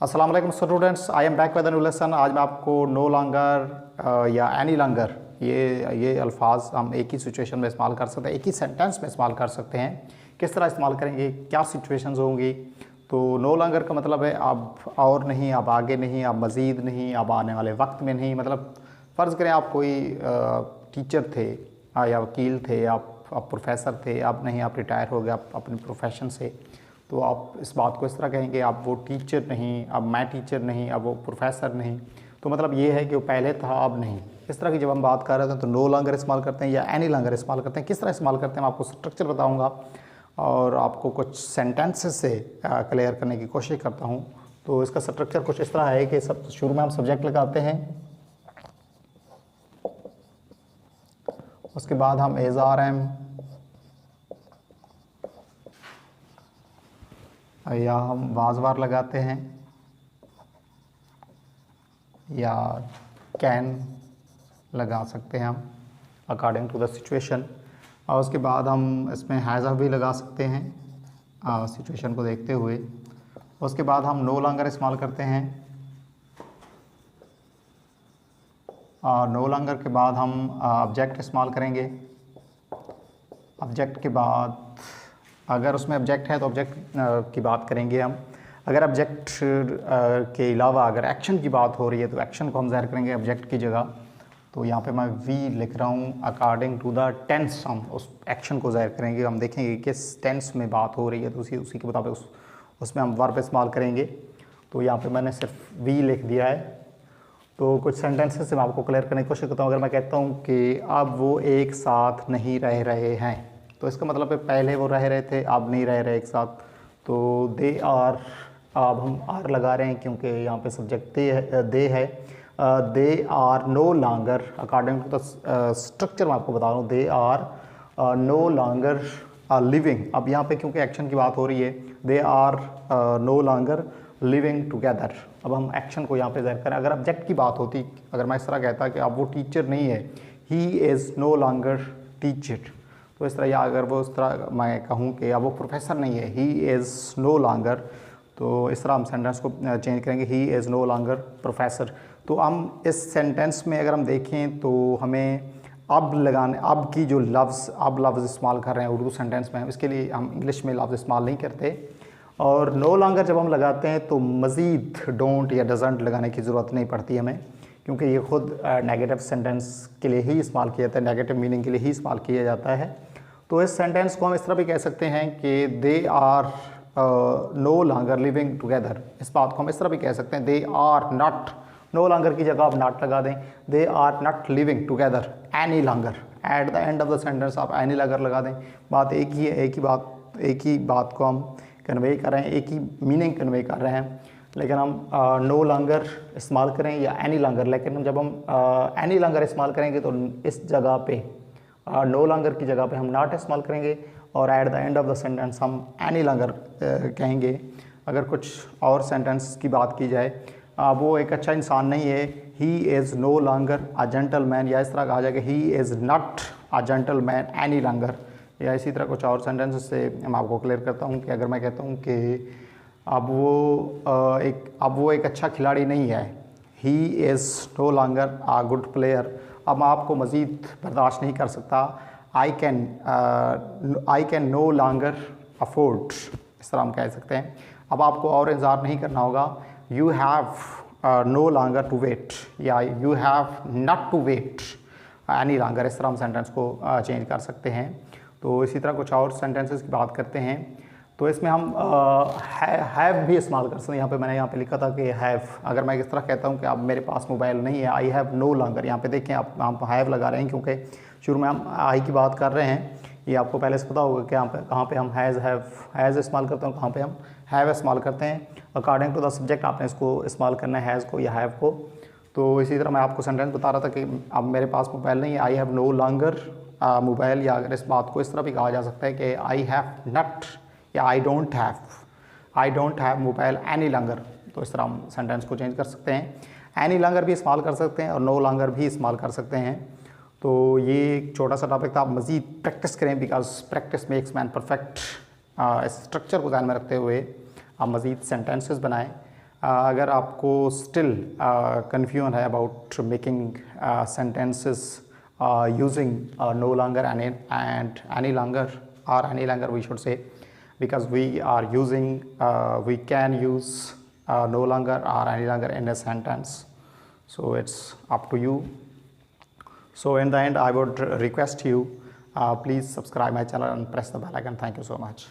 अस्सलाम वालेकुम students, I am back with a new lesson. आज मैं आपको नो लॉन्गर या एनी लॉन्गर ये अल्फाज हम एक ही सिचुएशन में इस्तेमाल कर सकते हैं, एक ही सेंटेंस में इस्तेमाल कर सकते हैं। किस तरह इस्तेमाल करेंगे, क्या सिचुएशंस होंगी। तो नो लॉन्गर का मतलब है अब और नहीं, अब आगे नहीं, अब मज़ीद नहीं, अब आने वाले वक्त में नहीं। मतलब फ़र्ज़ करें आप कोई टीचर थे या वकील थे, आप प्रोफेसर थे, अब नहीं, आप रिटायर हो गए आप अपने प्रोफेशन से। तो आप इस बात को इस तरह कहेंगे, अब वो टीचर नहीं, अब मैं टीचर नहीं, अब वो प्रोफेसर नहीं। तो मतलब ये है कि वो पहले था अब नहीं। इस तरह की जब हम बात कर रहे थे तो नो लॉन्गर इस्तेमाल करते हैं या एनी लॉन्गर इस्तेमाल करते हैं। किस तरह इस्तेमाल करते हैं मैं आपको स्ट्रक्चर बताऊंगा और आपको कुछ सेंटेंसेस से क्लियर करने की कोशिश करता हूँ। तो इसका स्ट्रक्चर कुछ इस तरह है कि सब शुरू में हम सब्जेक्ट लगाते हैं, उसके बाद हम एज आर एम या हम वाजवार लगाते हैं या कैन लगा सकते हैं हम अकॉर्डिंग टू द सिचुएशन। और उसके बाद हम इसमें हैज़ भी लगा सकते हैं सिचुएशन को देखते हुए। उसके बाद हम नो लॉन्गर इस्तेमाल करते हैं और नो लॉन्गर के बाद हम ऑब्जेक्ट इस्तेमाल करेंगे। ऑब्जेक्ट के बाद अगर उसमें ऑब्जेक्ट है तो ऑब्जेक्ट की बात करेंगे हम। अगर ऑब्जेक्ट के अलावा अगर एक्शन की बात हो रही है तो एक्शन को हम ज़ाहिर करेंगे ऑब्जेक्ट की जगह। तो यहाँ पे मैं वी लिख रहा हूँ, अकॉर्डिंग टू द टेंस हम उस एक्शन को ज़ाहिर करेंगे। हम देखेंगे किस टेंस में बात हो रही है तो उसी के मुताबिक उसमें हम वर्ब इस्तेमाल करेंगे। तो यहाँ पे मैंने सिर्फ वी लिख दिया है। तो कुछ सेंटेंसेस से मैं आपको क्लियर करने की कोशिश करता हूँ। अगर मैं कहता हूँ कि अब वो एक साथ नहीं रह रहे हैं, तो इसका मतलब है पहले वो रह रहे थे, अब नहीं रह रहे एक साथ। तो दे आर, अब हम आर लगा रहे हैं क्योंकि यहाँ पे सब्जेक्ट दे है। They are no longer, according to the structure मैं आपको बता रहा हूँ, they are no longer living. अब यहाँ पे क्योंकि एक्शन की बात हो रही है, they are no longer living together. अब हम एक्शन को यहाँ पे ज़ाहिर करें। अगर ऑब्जेक्ट की बात होती, अगर मैं इस तरह कहता कि अब वो टीचर नहीं है, he is no longer teacher, तो इस तरह। या अगर वो इस तरह मैं कहूँ कि अब वो प्रोफेसर नहीं है, ही इज़ नो लॉन्गर, तो इस तरह हम सेंटेंस को चेंज करेंगे, he is no longer professor. तो हम इस सेंटेंस में अगर हम देखें तो हमें अब लगाने, अब की जो लफ्ज़, अब लफ्ज़ इस्तेमाल कर रहे हैं उर्दू सेंटेंस में, इसके लिए हम इंग्लिश में लफ्ज़ इस्तेमाल नहीं करते। और नो लॉन्गर जब हम लगाते हैं तो मज़ीद डोंट या डजंट लगाने की ज़रूरत नहीं पड़ती हमें, क्योंकि ये ख़ुद नेगेटिव सेंटेंस के लिए ही इस्तेमाल किया जाता है, नेगेटिव मीनिंग के लिए ही इस्तेमाल किया जाता है। तो इस सेंटेंस को हम इस तरह भी कह सकते हैं कि they are no longer living together. इस बात को हम इस तरह भी कह सकते हैं, they are not, no longer की जगह आप नॉट लगा दें, they are not living together any longer. At the end of the sentence आप एनी लॉन्गर लगा दें। बात एक ही है, एक ही बात को हम कन्वे कर रहे हैं, एक ही मीनिंग कन्वे कर रहे हैं। लेकिन हम नो लॉन्गर इस्तेमाल करें या एनी लॉन्गर, लेकिन जब हम एनी लॉन्गर इस्तेमाल करेंगे तो इस जगह पे नो लॉन्गर की जगह पे हम नॉट इस्तेमाल करेंगे और eight the end of the sentence हम एनी लॉन्गर कहेंगे। अगर कुछ और सेंटेंस की बात की जाए, वो एक अच्छा इंसान नहीं है, he is no longer a gentleman, या इस तरह कहा जाए कि he is not a gentleman any longer. या इसी तरह कुछ और सेंटेंस से मैं आपको क्लियर करता हूँ कि अगर मैं कहता हूँ कि अब वो एक अच्छा खिलाड़ी नहीं है, he is no longer a good player. अब मैं आपको मज़ीद बर्दाश्त नहीं कर सकता, I can no longer afford, इस तरह हम कह सकते हैं। अब आपको और इंतज़ार नहीं करना होगा, you have no longer to wait, या you have not to wait any longer. इस तरह हम सेंटेंस को चेंज कर सकते हैं। तो इसी तरह कुछ और सेंटेंसेस की बात करते हैं। तो इसमें हम हैव भी इस्तेमाल कर सकते हैं। मैंने यहाँ पे लिखा था कि हैव, अगर मैं इस तरह कहता हूँ कि अब मेरे पास मोबाइल नहीं है, आई हैव नो लॉन्गर। यहाँ पे देखें आप, हम हैव लगा रहे हैं क्योंकि शुरू में हम आई की बात कर रहे हैं। ये आपको पहले से पता होगा कि यहाँ पे कहाँ पे हम हैज़ इस्तेमाल करते हैं, कहाँ पे हम हैव इस्तेमाल करते हैं। अकॉर्डिंग टू द सब्जेक्ट आपने इसको इस्तेमाल करना है, हैज़ को या हैव को। तो इसी तरह मैं आपको सेंटेंस बता रहा था कि अब मेरे पास मोबाइल नहीं है, I have no longer mobile. या अगर इस बात को इस तरह भी कहा जा सकता है कि आई हैव नॉट या I don't have mobile any longer. तो इस तरह हम सेंटेंस को चेंज कर सकते हैं। एनी लॉन्गर भी इस्तेमाल कर सकते हैं और नो लॉन्गर भी इस्तेमाल कर सकते हैं। तो ये एक छोटा सा टॉपिक था, आप मज़ीद प्रैक्टिस करें, because practice makes man perfect. इस स्ट्रक्चर को ध्यान में रखते हुए आप मज़ीद सेंटेंसेस बनाएं अगर आपको स्टिल कन्फ्यूजन है about making sentences using no longer and any longer, or any longer we should say, because we are using we can use no longer or any longer in a sentence, so it's up to you. So in the end, I would request you, please subscribe my channel and press the bell icon. Thank you so much.